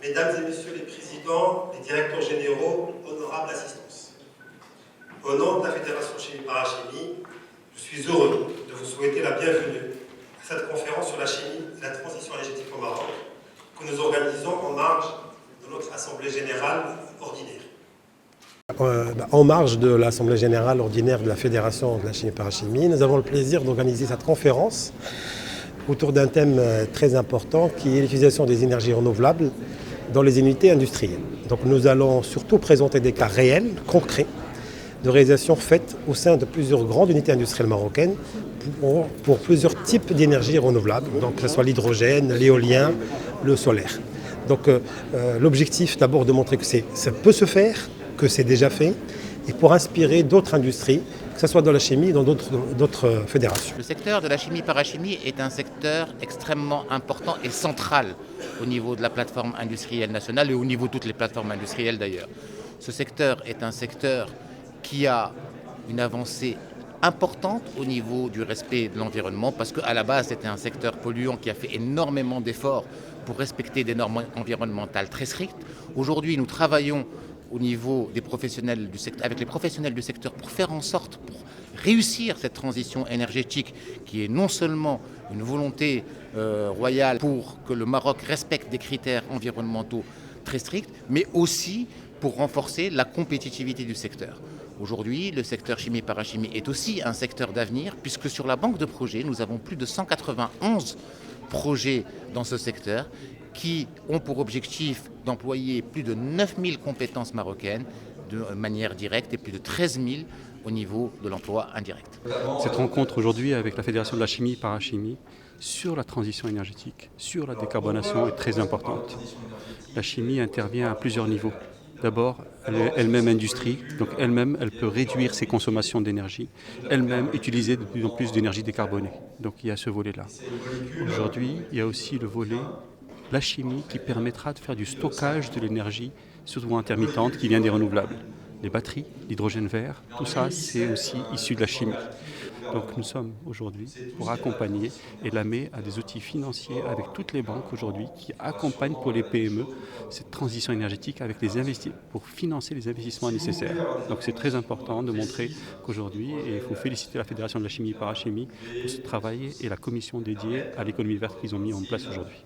Mesdames et Messieurs les présidents, les directeurs généraux, honorable assistance. Au nom de la Fédération Chimie Parachimie, je suis heureux de vous souhaiter la bienvenue à cette conférence sur la chimie et la transition énergétique au Maroc que nous organisons en marge de notre Assemblée Générale ordinaire. En marge de l'Assemblée Générale ordinaire de la Fédération de la Chimie Parachimie, nous avons le plaisir d'organiser cette conférence autour d'un thème très important qui est l'utilisation des énergies renouvelables dans les unités industrielles. Donc nous allons surtout présenter des cas réels, concrets, de réalisations faites au sein de plusieurs grandes unités industrielles marocaines pour plusieurs types d'énergies renouvelables, donc que ce soit l'hydrogène, l'éolien, le solaire. Donc l'objectif d'abord de montrer que ça peut se faire, que c'est déjà fait, et pour inspirer d'autres industries, que ce soit dans la chimie ou dans d'autres fédérations. Le secteur de la chimie parachimie est un secteur extrêmement important et central au niveau de la plateforme industrielle nationale et au niveau de toutes les plateformes industrielles d'ailleurs. Ce secteur est un secteur qui a une avancée importante au niveau du respect de l'environnement parce qu'à la base c'était un secteur polluant qui a fait énormément d'efforts pour respecter des normes environnementales très strictes. Aujourd'hui nous travaillons au niveau des professionnels du secteur, avec les professionnels du secteur pour faire en sorte, pour réussir cette transition énergétique qui est non seulement une volonté royale pour que le Maroc respecte des critères environnementaux très stricts, mais aussi pour renforcer la compétitivité du secteur. Aujourd'hui, le secteur chimie-parachimie est aussi un secteur d'avenir puisque sur la banque de projets, nous avons plus de 191 projets dans ce secteur qui ont pour objectif d'employer plus de 9000 compétences marocaines de manière directe et plus de 13 000 au niveau de l'emploi indirect. Cette rencontre aujourd'hui avec la Fédération de la chimie parachimie sur la transition énergétique, sur la décarbonation est très importante. La chimie intervient à plusieurs niveaux. D'abord, elle est elle-même industrie, donc elle-même, elle peut réduire ses consommations d'énergie, elle-même utiliser de plus en plus d'énergie décarbonée. Donc il y a ce volet-là. Aujourd'hui, il y a aussi le volet la chimie qui permettra de faire du stockage de l'énergie, surtout intermittente, qui vient des renouvelables. Les batteries, l'hydrogène vert, tout ça, c'est aussi issu de la chimie. Donc nous sommes aujourd'hui pour accompagner et l'AME a des outils financiers avec toutes les banques aujourd'hui qui accompagnent pour les PME cette transition énergétique avec les investissements pour financer les investissements nécessaires. Donc c'est très important de montrer qu'aujourd'hui, et il faut féliciter la Fédération de la chimie parachimie pour ce travail et la commission dédiée à l'économie verte qu'ils ont mis en place aujourd'hui.